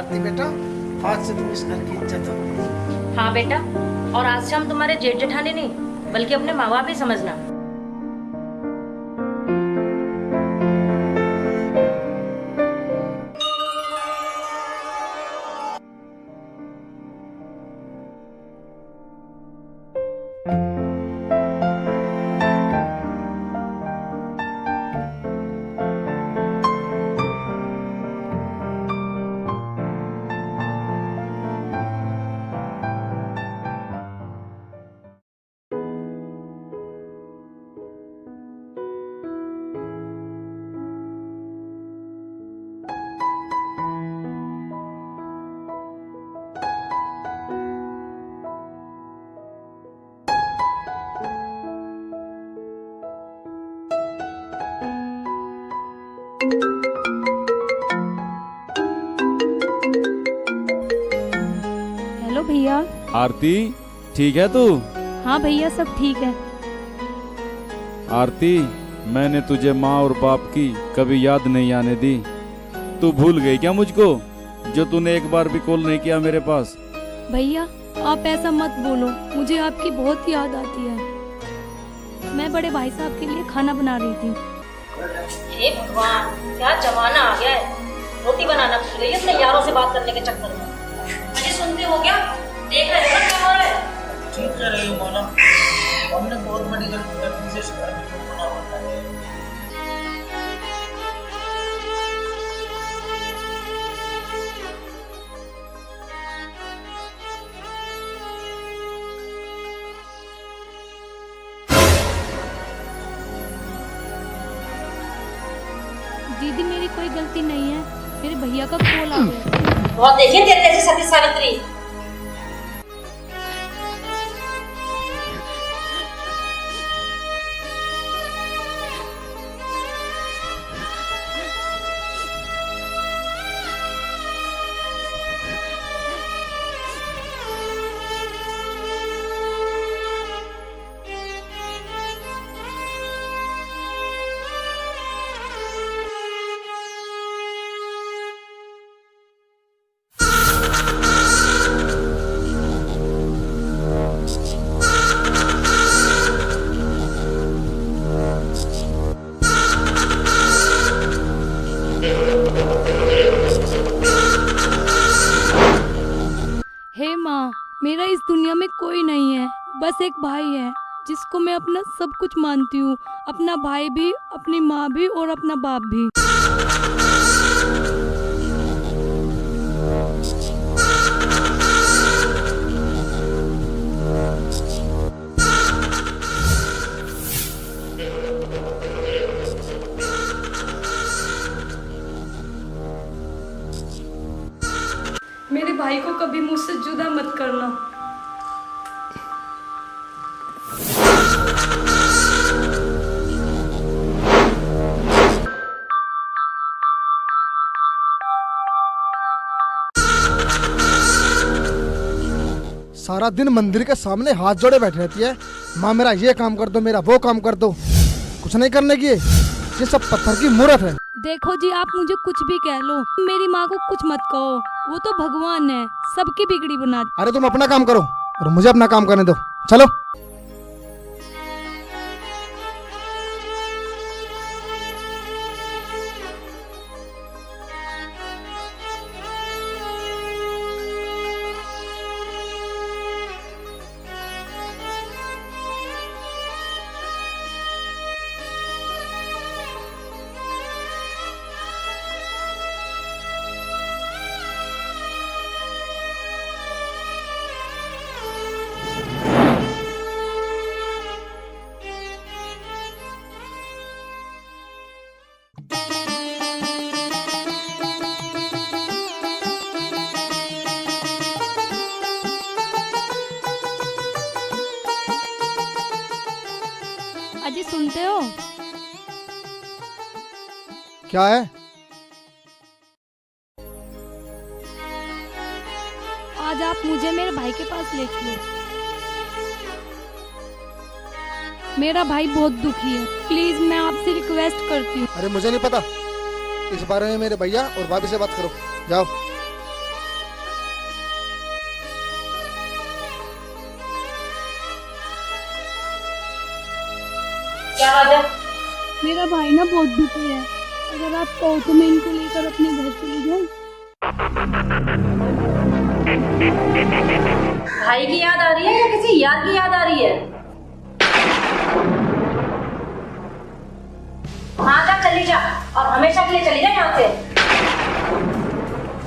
आरती बेटा, आज से तुम इस घर की इज्जत हो। हाँ बेटा, और आज से हम तुम्हारे जेठ जेठानी नहीं बल्कि अपने माँ बाप ही समझना। हेलो भैया। आरती, ठीक है तू? हाँ भैया, सब ठीक है। आरती, मैंने तुझे माँ और बाप की कभी याद नहीं आने दी। तू भूल गई क्या मुझको, जो तूने एक बार भी कॉल नहीं किया मेरे पास? भैया आप ऐसा मत बोलो, मुझे आपकी बहुत याद आती है। मैं बड़े भाई साहब के लिए खाना बना रही थी। हे भगवान, क्या जमाना आ गया है। रोटी बनाना भूल गई अपने यारों से बात करने के चक्कर में। मुझे सुनते हो क्या? देख रहे हो ना क्या हो रहा है? ठीक कह रही हो मौला, हमने बहुत बड़ी गलती से शिकार होना होता है। दीदी मेरी कोई गलती नहीं है, मेरे भैया का कॉल आ गया। बहुत देखिए तेरे जैसी सती सावित्री। हे माँ, मेरा इस दुनिया में कोई नहीं है, बस एक भाई है जिसको मैं अपना सब कुछ मानती हूँ। अपना भाई भी, अपनी माँ भी और अपना बाप भी। मेरे भाई को कभी मुझसे जुदा मत करना। सारा दिन मंदिर के सामने हाथ जोड़े बैठी रहती है, माँ मेरा ये काम कर दो, मेरा वो काम कर दो। कुछ नहीं करने की, ये सब पत्थर की मूर्त है। देखो जी, आप मुझे कुछ भी कह लो, मेरी माँ को कुछ मत कहो। वो तो भगवान है, सबकी बिगड़ी बना। अरे तुम अपना काम करो और मुझे अपना काम करने दो, चलो। अजी सुनते हो? क्या है? आज आप मुझे मेरे भाई के पास ले चलो। मेरा भाई बहुत दुखी है, प्लीज मैं आपसे रिक्वेस्ट करती हूँ। अरे मुझे नहीं पता, इस बारे में मेरे भैया और भाभी से बात करो, जाओ। क्या बात है? मेरा भाई ना बहुत दुखी है, अगर आप कहो तो मैं इनको लेकर अपने घर चली जाऊँ। भाई की याद आ रही है या किसी यार की याद आ रही है? हाँ जा, चली जा और हमेशा के लिए चली जा यहाँ से।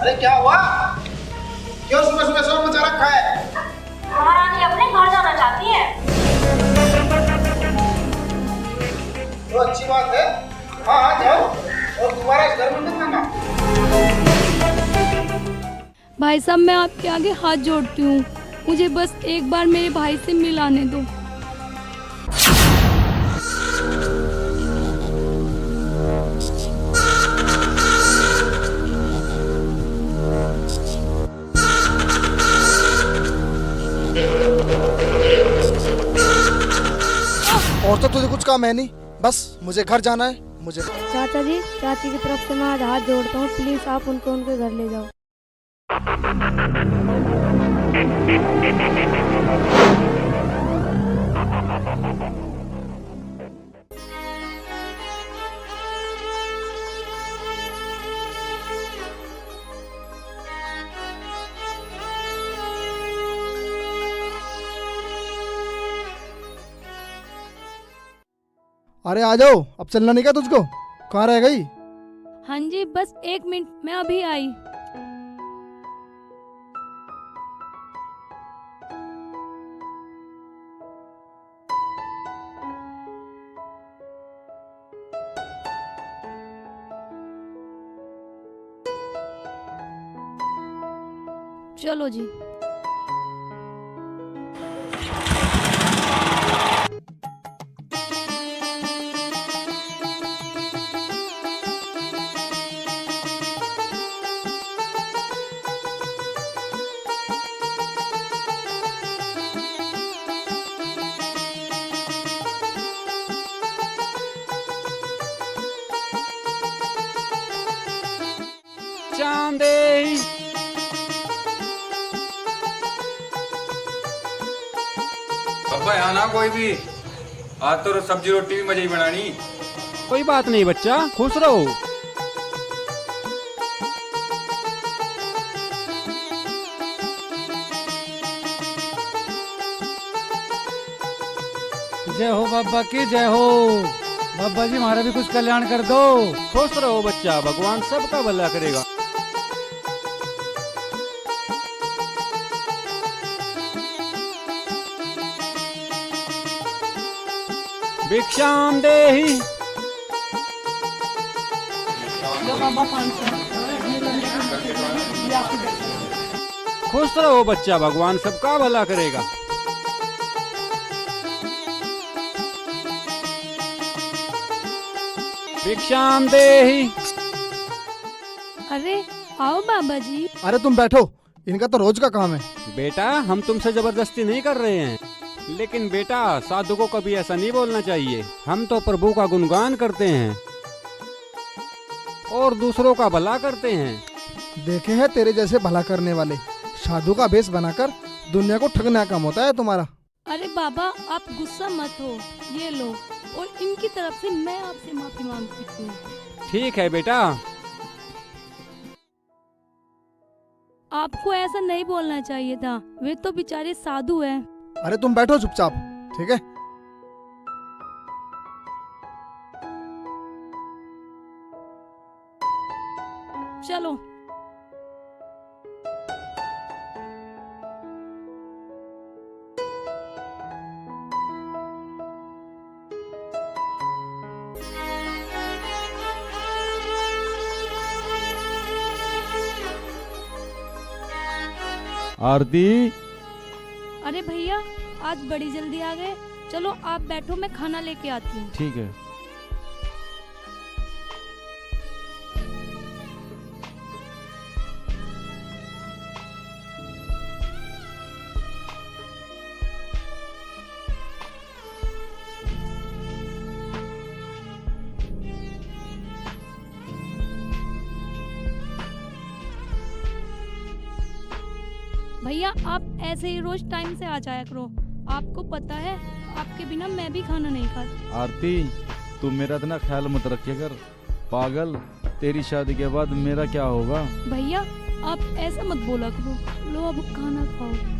अरे क्या हुआ? क्यों सुबह सुबह शोर मचा रखा है? महारानी अपने घर जाना चाहती है। तो अच्छी बात है, हाँ हाँ जाओ और दोबारा इस घर में मत आना। भाई साहब, मैं आपके आगे हाथ जोड़ती हूँ, मुझे बस एक बार मेरे भाई से मिलाने दो। और तो तुझे कुछ काम है नहीं, बस मुझे घर जाना है। मुझे चाचा जी, चाची की तरफ से मैं आज हाथ जोड़ता हूँ, प्लीज आप उनको उनके घर ले जाओ। अरे आ जाओ, अब चलना नहीं क्या तुझको? कहाँ रह गई? हाँ जी, बस 1 मिनट, मैं अभी आई। चलो जी। चांदे पापा यहाँ ना कोई भी, आज तो सब्जी रोटी भी मजे ही बनानी। कोई बात नहीं बच्चा, खुश रहो। जय हो बाबा की जय हो। बाबा जी हमारा भी कुछ कल्याण कर दो। खुश रहो बच्चा, भगवान सबका भला करेगा। भिक्षाम देहि। खुश रहो बच्चा, भगवान सबका भला करेगा। भिक्षाम देहि। अरे आओ बाबा जी। अरे तुम बैठो, इनका तो रोज का काम है। बेटा हम तुमसे जबरदस्ती नहीं कर रहे हैं, लेकिन बेटा साधु को कभी ऐसा नहीं बोलना चाहिए। हम तो प्रभु का गुणगान करते हैं और दूसरों का भला करते हैं। देखे हैं तेरे जैसे भला करने वाले, साधु का भेष बनाकर दुनिया को ठगना काम होता है तुम्हारा। अरे बाबा आप गुस्सा मत हो, ये लो, और इनकी तरफ से मैं आपसे माफी मांगती हूँ। ठीक है बेटा। आपको ऐसा नहीं बोलना चाहिए था, वे तो बेचारे साधु हैं। अरे तुम बैठो चुपचाप, ठीक है? चलो। आरती, अरे भैया आज बड़ी जल्दी आ गए, चलो आप बैठो, मैं खाना लेके आती हूँ। ठीक है। भैया आप ऐसे ही रोज टाइम से आ जाया करो, आपको पता है आपके बिना मैं भी खाना नहीं खाती। आरती, तू मेरा इतना ख्याल मत रखे कर। पागल, तेरी शादी के बाद मेरा क्या होगा? भैया आप ऐसा मत बोला करो। लो अब खाना खाओ।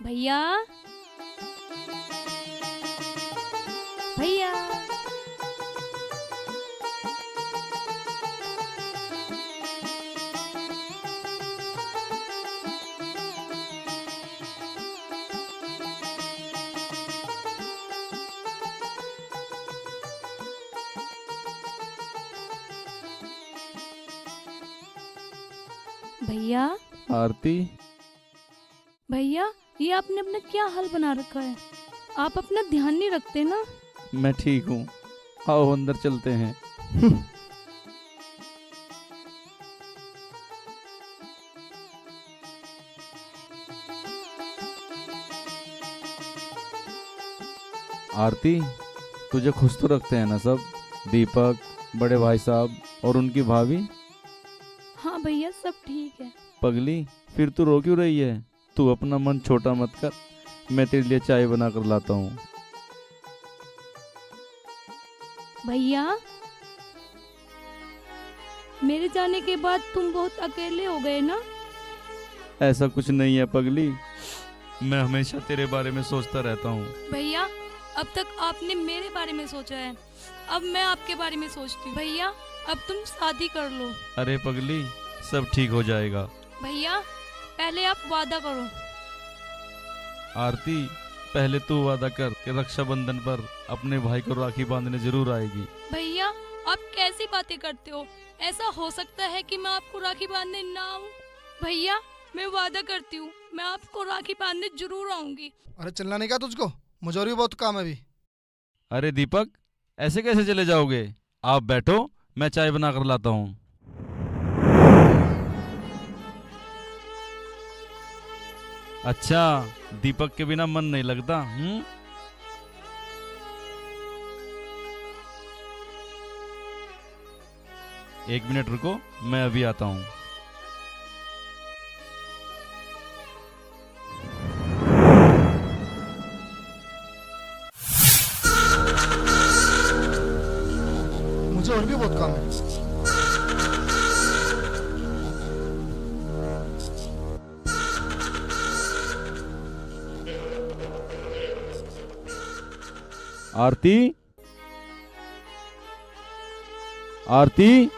भैया, भैया, भैया, आरती, भैया, ये आपने अपना क्या हाल बना रखा है? आप अपना ध्यान नहीं रखते ना। मैं ठीक हूँ। आओ अंदर चलते हैं। आरती, तुझे खुश तो रखते हैं ना सब? दीपक, बड़े भाई साहब और उनकी भाभी? हाँ भैया, सब ठीक है। पगली, फिर तू रो क्यों रही है? तू अपना मन छोटा मत कर। मैं तेरे लिए चाय बना कर लाता हूँ। भैया, मेरे जाने के बाद तुम बहुत अकेले हो गए ना? ऐसा कुछ नहीं है पगली, मैं हमेशा तेरे बारे में सोचता रहता हूँ। भैया, अब तक आपने मेरे बारे में सोचा है, अब मैं आपके बारे में सोचती हूँ। भैया, अब तुम शादी कर लो। अरे पगली, सब ठीक हो जाएगा। भैया, पहले आप वादा करो। आरती, पहले तू वादा कर कि रक्षाबंधन पर अपने भाई को राखी बांधने जरूर आएगी। भैया, आप कैसी बातें करते हो? ऐसा हो सकता है कि मैं आपको राखी बांधने ना आऊं? भैया, मैं वादा करती हूँ, मैं आपको राखी बांधने जरूर आऊंगी। अरे चलना नहीं क्या तुझको? मुझे और भी बहुत काम है अभी। अरे दीपक, ऐसे कैसे चले जाओगे? आप बैठो, मैं चाय बना कर लाता हूँ। अच्छा, दीपक के बिना मन नहीं लगता? एक मिनट रुको, मैं अभी आता हूँ। मुझे और भी बहुत काम है। आरती, आरती,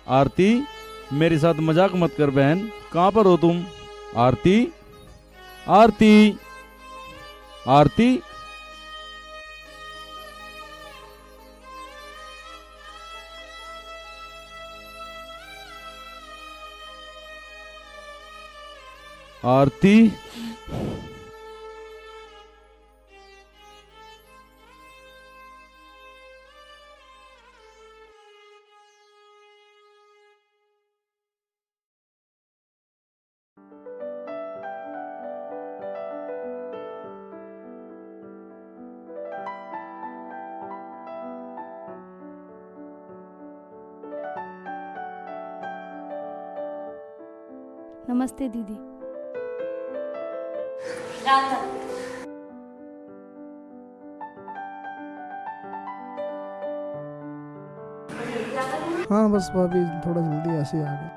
आरती, मेरे साथ मजाक मत कर बहन। कहाँ पर हो तुम? आरती, आरती, आरती, आरती। नमस्ते दीदी। राधा, हाँ बस भाभी थोड़ा जल्दी ऐसे आ गए।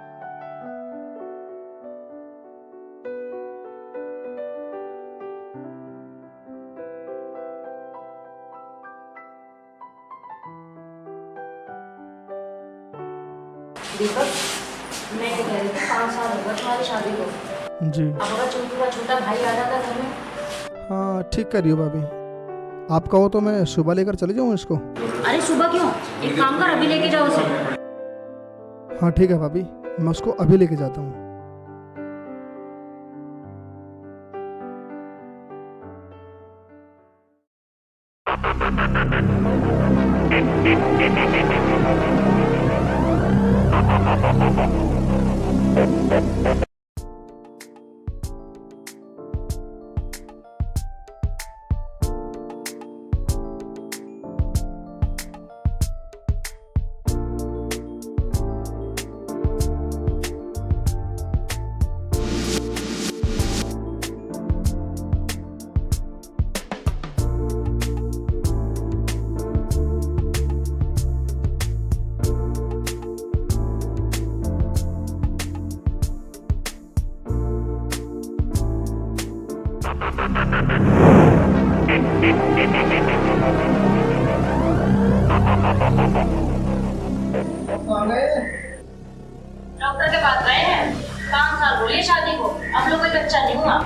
दीपक, मैं ये कह रही थी 5 साल हो गए तुम्हारी शादी को। जी अब अगर चिंटू का छोटा भाई आ जाता घर में? हाँ ठीक कर रही हो भाभी। आप कहो तो मैं सुबह लेकर चले जाऊँ इसको? अरे सुबह क्यों? एक काम कर, अभी लेके जाओ उसे। हाँ ठीक है भाभी, मैं उसको अभी लेके जाता हूँ। डॉक्टर के पास गए हैं, 5 साल बोलिए शादी को, अब लोग कोई बच्चा नहीं हुआ।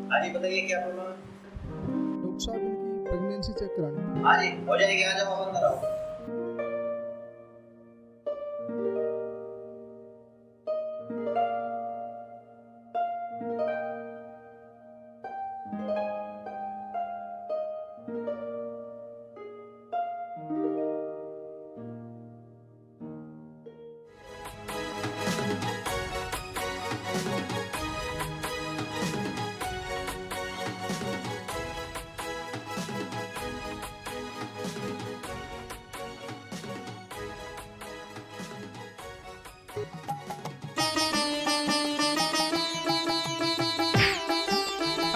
हाँ जी, बताइए क्या प्रॉब्लम है? डॉक्टर साहब इनकी प्रेगनेंसी चेक करानी। हाँ जी, हो जाएगी, आ जाओ, आप अंदर आओ।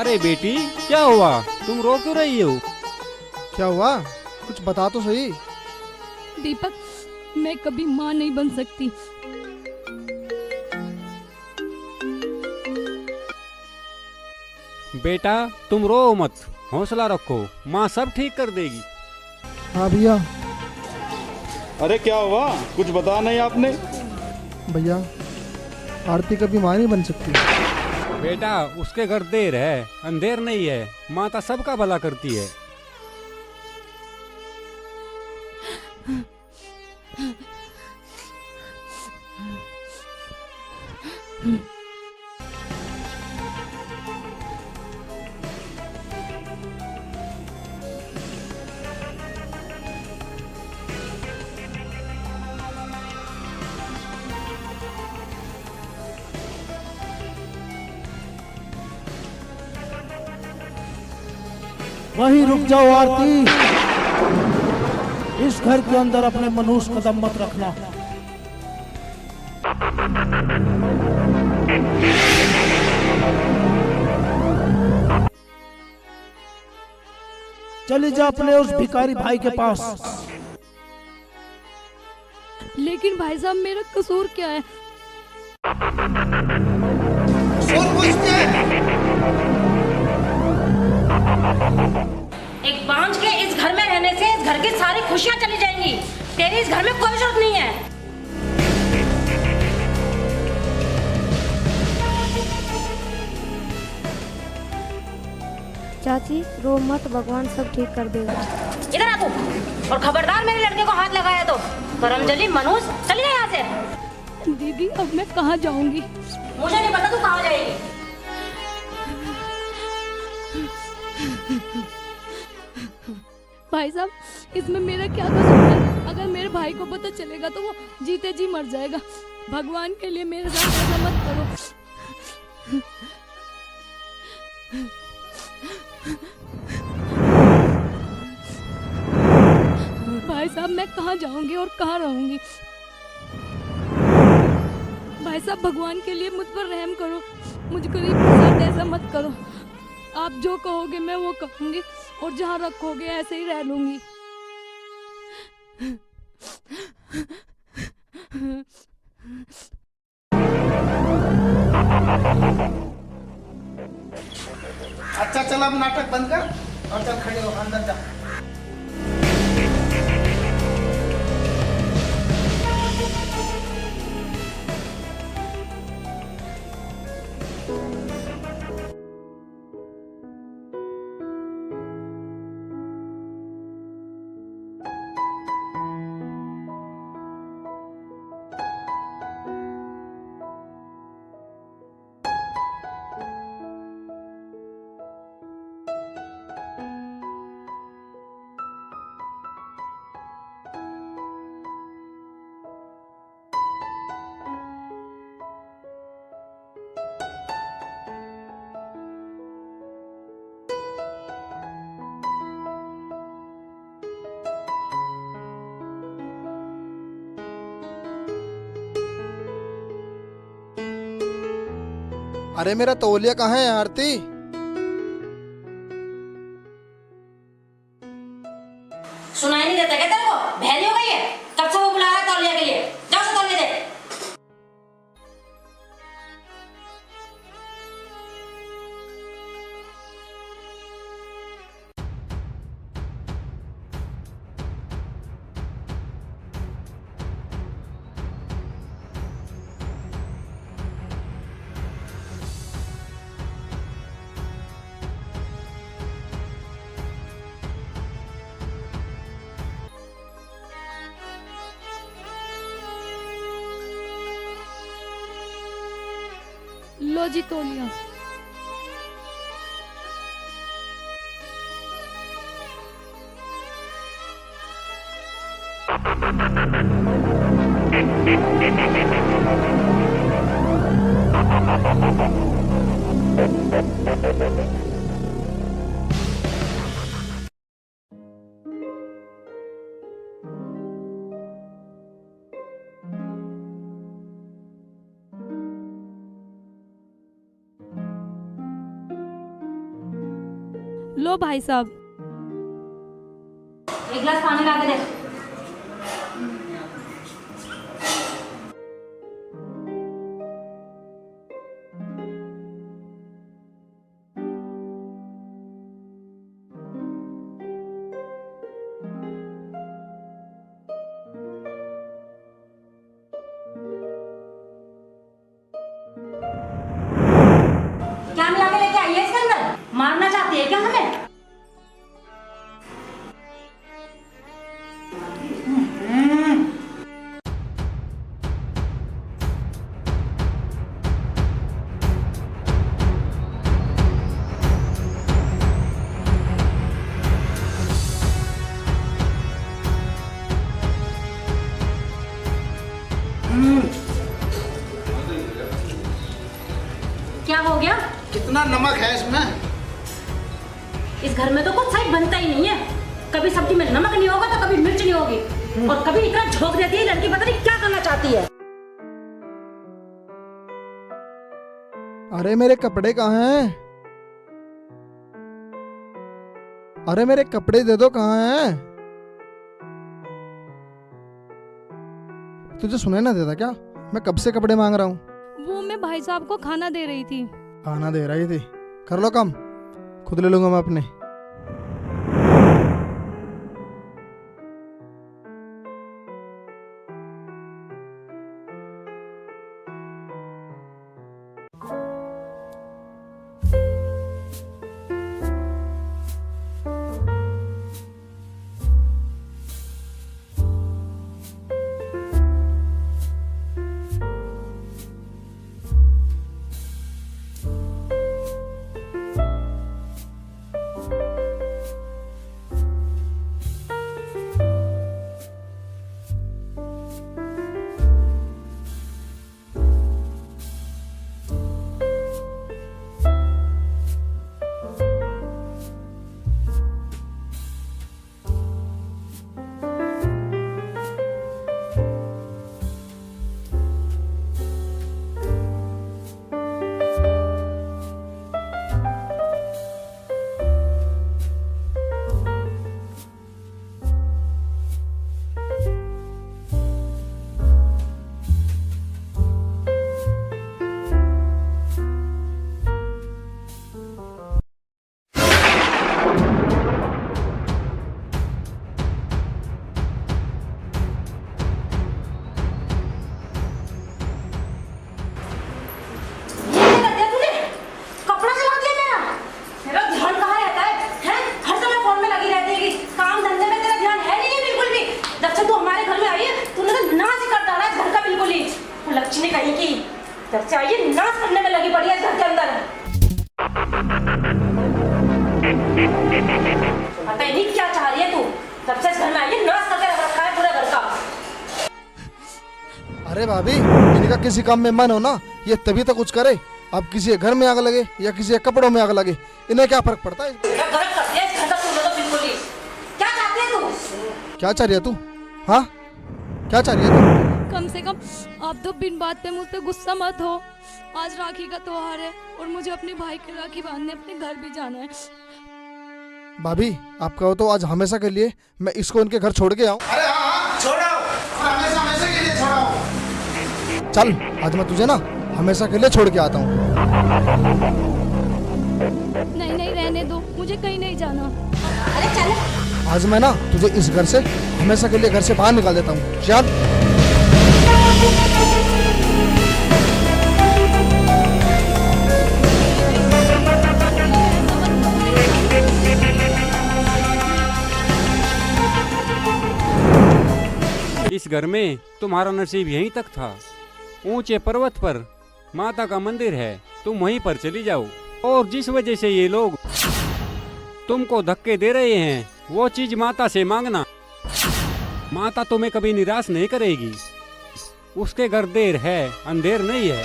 अरे बेटी, क्या हुआ? तुम रो क्यों रही हो? क्या हुआ? कुछ बता तो सही। दीपक, मैं कभी माँ नहीं बन सकती। बेटा, तुम रो मत, हौसला रखो, माँ सब ठीक कर देगी। हाँ भैया। अरे क्या हुआ? कुछ बता नहीं आपने? भैया, आरती कभी माँ नहीं बन सकती। बेटा, उसके घर देर है, अंधेर नहीं है। माता सबका भला करती है। वहीं रुक जाओ आरती, इस घर के अंदर अपने मनुष्य कदम मत रखना। चली जा अपने उस भिखारी भाई के पास। लेकिन भाई साहब, मेरा कसूर क्या है? कसूर पूछते हैं। एक बांझ के इस घर में रहने से इस घर की सारी खुशियां चली जाएंगी। तेरी इस घर में कोई जरूरत नहीं है। चाची रो मत, भगवान सब ठीक कर देगा। इधर आ तू, और खबरदार मेरे लड़के को हाथ लगाया तो करमजली मनुष्य, चली जा यहाँ से। दीदी, अब मैं कहाँ जाऊंगी? मुझे नहीं पता तू कहाँ जाएगी। भाई साहब, इसमें मेरा क्या कसूर है? अगर मेरे भाई को पता चलेगा तो वो जीते जी मर जाएगा। भगवान के लिए मेरे साथ ऐसा मत करो। भाई साहब, मैं कहाँ जाऊंगी और कहाँ रहूंगी? भाई साहब, भगवान के लिए मुझ पर रहम करो। मुझ गरीब के साथ ऐसा मत करो। आप जो कहोगे मैं वो कहूंगी, और जहाँ रखोगे ऐसे ही रह लूंगी। अच्छा चल, अब नाटक बंद कर और चल खड़े हो, अंदर जा। अरे मेरा तौलिया कहाँ है आरती? सुनाई नहीं देता क्या तेरे को? बहरी हो गई है? कब से वो बुला रहा है तौलिया के लिए? जाओ से तौलिया दे। लो जी तौलिया। लो भाई साहब। एक गिलास पानी ला के दे। क्या मिला के लेके आई है इसके अंदर? मारना चाहती है क्या हमें? क्या हो गया? कितना नमक है इसमें? इस घर में तो कुछ सही बनता ही नहीं है। कभी सब्जी में नमक नहीं होगा तो कभी मिर्च नहीं होगी, और कभी इतना झोंक देती है लड़की, पता नहीं क्या करना चाहती है। अरे मेरे कपड़े कहाँ हैं? अरे मेरे कपड़े दे दो, कहाँ हैं? तुझे सुनाई ना देता क्या? मैं कब से कपड़े मांग रहा हूँ। वो मैं भाई साहब को खाना दे रही थी। खाना दे रही थी? कर लो कम, खुद ले लूंगा मैं अपने। लक्ष्मी कहीं की जब से आई नाश करने में लगी पड़ी है घर के अंदर। पता ही नहीं क्या चाह रही है तू, जब से इस घर में आई नाश करके रख रखा है पूरे घर का। अरे भाभी, इनका किसी काम में मन हो ना, ये तभी तो कुछ करे। अब किसी के घर में आग लगे या किसी के कपड़ों में आग लगे, इन्हें क्या फर्क पड़ता है? गलत करती है इस घर का तू तो बिल्कुल ही। क्या चाहती है तू? क्या चाह रही है तू? हाँ, क्या चाह रही है तू? कम से कम आप तो बिन बात पे मुझ पे गुस्सा मत हो। आज राखी का त्योहार है और मुझे अपने भाई की राखी बांधने अपने घर भी जाना है। भाभी आप कहो तो आज हमेशा के लिए मैं इसको उनके घर छोड़ के आऊँ। अरे हाँ छोड़ो, हमेशा हमेशा के लिए छोड़ो। चल आज मैं तुझे ना हमेशा के लिए छोड़ के आता हूँ। नहीं नहीं रहने दो, मुझे कहीं नहीं जाना। अरे चल। आज मैं ना तुझे इस घर से हमेशा के लिए घर से बाहर निकाल देता हूँ। चल। इस घर में तुम्हारा नसीब यहीं तक था। ऊंचे पर्वत पर माता का मंदिर है, तुम वहीं पर चली जाओ। और जिस वजह से ये लोग तुमको धक्के दे रहे हैं वो चीज माता से मांगना। माता तुम्हें कभी निराश नहीं करेगी। उसके घर देर है, अंधेर नहीं है।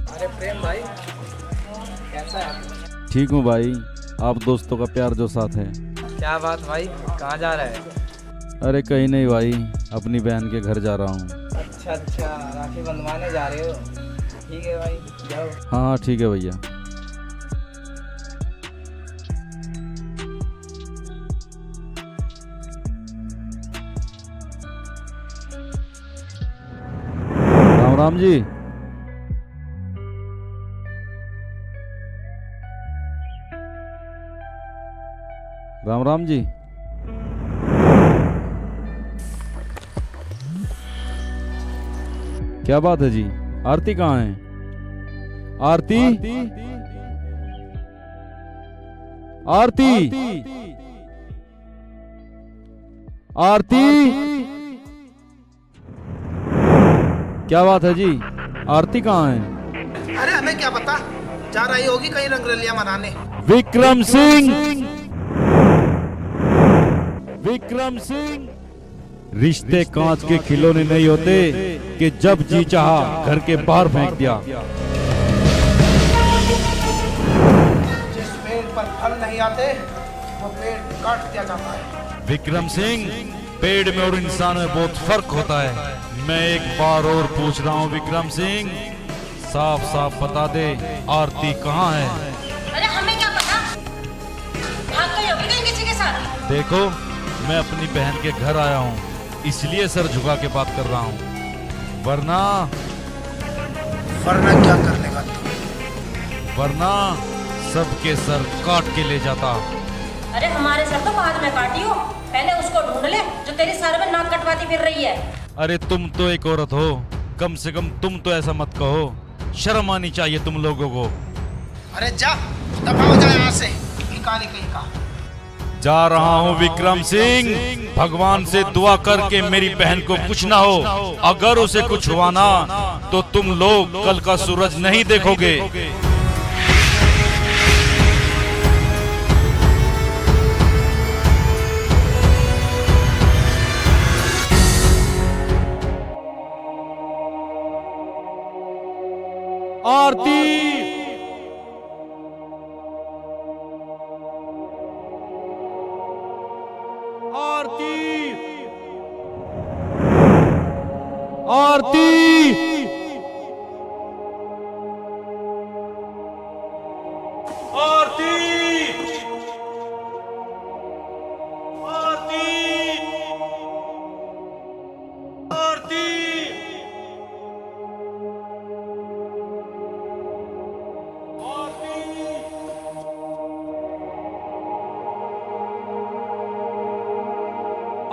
अरे प्रेम भाई कैसा है? ठीक हूँ भाई, आप दोस्तों का प्यार जो साथ है। क्या बात भाई, कहाँ जा रहा है? अरे कहीं नहीं भाई, अपनी बहन के घर जा रहा हूँ। अच्छा अच्छा, राखी बंधवाने जा रहे हो? ठीक है भाई, जाओ। हाँ ठीक है भैया। राम राम जी। राम राम जी। क्या बात है जी, आरती कहाँ है? आरती आरती आरती, क्या बात है जी, आरती कहाँ है? अरे हमें क्या पता, जा रही होगी कहीं रंगरलियां मनाने। विक्रम सिंह, विक्रम सिंह, रिश्ते कांच के खिलौने नहीं होते कि जब जी चाहा घर के बाहर फेंक दिया। जिस पेड़ पर फल नहीं आते वो पेड़ काट दिया जाता है। विक्रम सिंह, पेड़ में और इंसान में बहुत फर्क होता है। मैं एक बार और पूछ रहा हूँ विक्रम सिंह, साफ साफ बता दे, आरती कहाँ है? अरे हमें क्या पता, भाग गई होगी कहीं किसी के साथ। देखो, मैं अपनी बहन के घर आया हूँ, इसलिए सर झुका के बात कर रहा हूँ, वरना क्या कर लेगा? वरना सबके सर काट के ले जाता। अरे हमारे सर तो बाद में काटियो, पहले उसको ढूंढ ले जो तेरी सर में नाक कटवाती फिर रही है। अरे तुम तो एक औरत हो, कम से कम तुम तो ऐसा मत कहो, शर्म आनी चाहिए तुम लोगों को। अरे जा, दफा हो जा यहाँ से, निकाली कहीं का। जा रहा हूँ विक्रम सिंह, भगवान से दुआ करके मेरी बहन को कुछ ना हो। अगर उसे कुछ हुआ ना तो तुम लोग कल का सूरज नहीं देखोगे। आरती। आरती। आरती। आरती। आरती। आरती।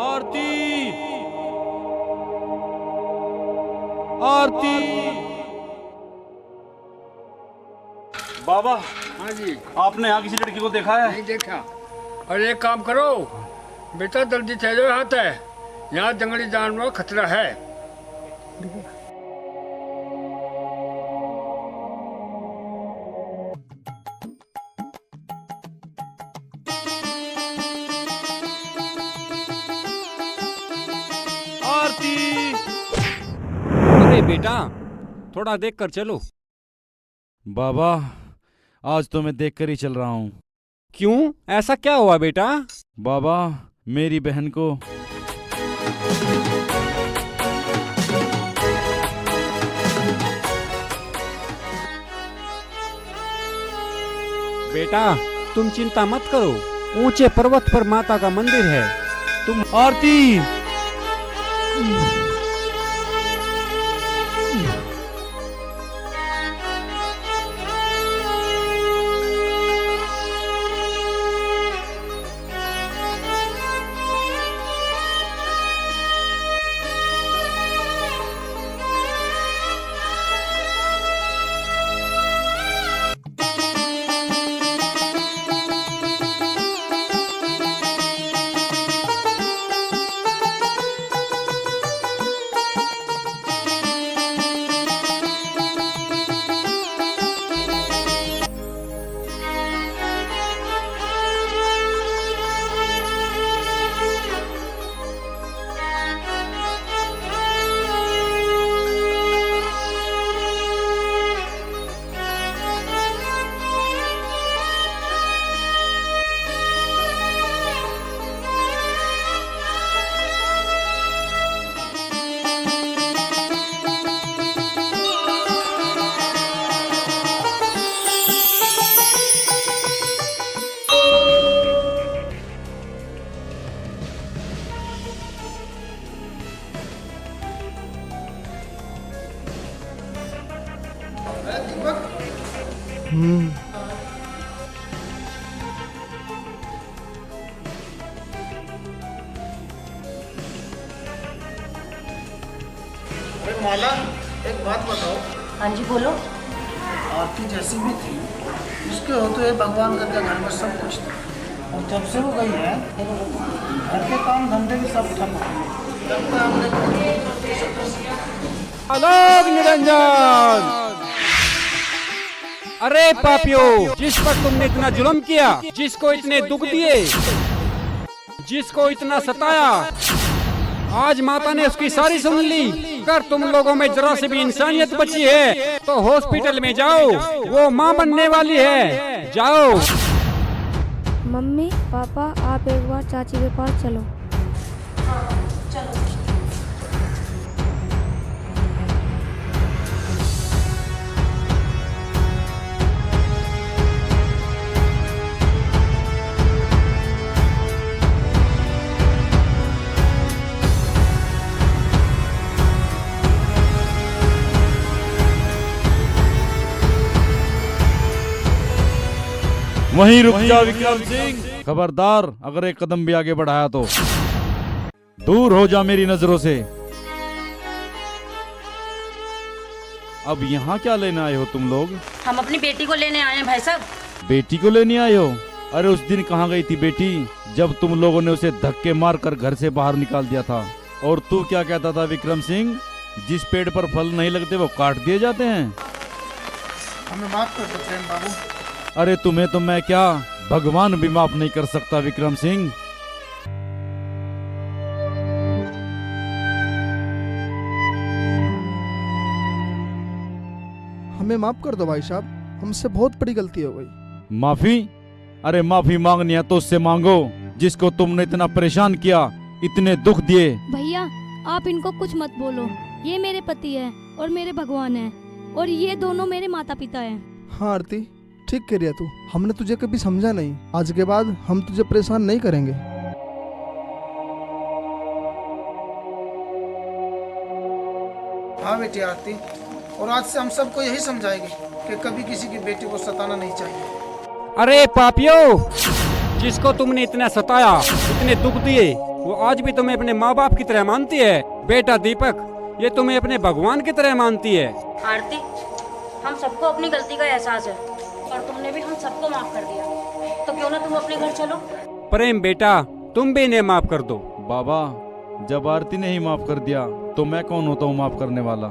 आरती। आरती। बाबा, हाँ जी, आपने यहाँ किसी लड़की को देखा है? नहीं देखा। और एक काम करो बेटा, जल्दी चलो यहाँ है, यहाँ जंगली जानवर खतरा है। आरती। अरे बेटा, थोड़ा देख कर चलो। बाबा, आज तो मैं देखकर ही चल रहा हूँ। क्यों, ऐसा क्या हुआ बेटा? बाबा, मेरी बहन को बेटा, तुम चिंता मत करो, ऊंचे पर्वत पर माता का मंदिर है। तुम आरती। अरे माला, एक बात बताओ। हाँ जी बोलो। आरती जैसी भी थी, उसके होते हुए भगवान का घर में सब कुछ था, और जब से वो गई है घर के काम धंधे भी सब ठप हो गए। लगता है हमने आलोक निरंजन। अरे पापियों, जिस पर तुमने इतना जुल्म किया, जिसको इतने दुख दिए, जिसको इतना सताया, आज माता ने उसकी सारी सुन ली। अगर तुम लोगों में जरा से भी इंसानियत बची है तो हॉस्पिटल में जाओ, वो माँ बनने वाली है। जाओ। मम्मी पापा, आप एक बार चाची के पास चलो। चलो। वहीं रुक जा विक्रम सिंह। खबरदार, अगर एक कदम भी आगे बढ़ाया तो दूर हो जा मेरी नजरों से। अब यहाँ क्या लेने आए हो तुम लोग? हम अपनी बेटी को लेने आए हैं भाई साहब। बेटी को लेने आए हो? अरे उस दिन कहाँ गई थी बेटी, जब तुम लोगों ने उसे धक्के मार कर घर से बाहर निकाल दिया था? और तू क्या कहता था विक्रम सिंह, जिस पेड़ पर फल नहीं लगते वो काट दिए जाते हैं? हमें माफ कर दो प्रेम बाबू। अरे तुम्हें तो मैं क्या, भगवान भी माफ नहीं कर सकता विक्रम सिंह। हमें हमें माफ कर दो भाई साहब, हमसे बहुत बड़ी गलती हो गई। माफी? अरे माफी मांगनी है तो उससे मांगो जिसको तुमने इतना परेशान किया, इतने दुख दिए। भैया आप इनको कुछ मत बोलो, ये मेरे पति है और मेरे भगवान है, और ये दोनों मेरे माता पिता हैं। हाँ आरती, ठीक कह रही है तू, हमने तुझे कभी समझा नहीं, आज के बाद हम तुझे परेशान नहीं करेंगे। हाँ बेटी आरती, और आज से हम सबको यही समझाएंगे कि कभी किसी की बेटी को सताना नहीं चाहिए। अरे पापियो, जिसको तुमने इतना सताया, इतने दुख दिए, वो आज भी तुम्हें अपने माँ बाप की तरह मानती है। बेटा दीपक, ये तुम्हें अपने भगवान की तरह मानती है। आरती, हम सबको अपनी गलती का एहसास है और तुमने भी हम सबको माफ कर दिया, तो क्यों ना तुम अपने घर चलो। प्रेम बेटा, तुम भी इन्हें माफ कर दो। बाबा, जब आरती ने ही माफ कर दिया तो मैं कौन होता हूँ माफ करने वाला।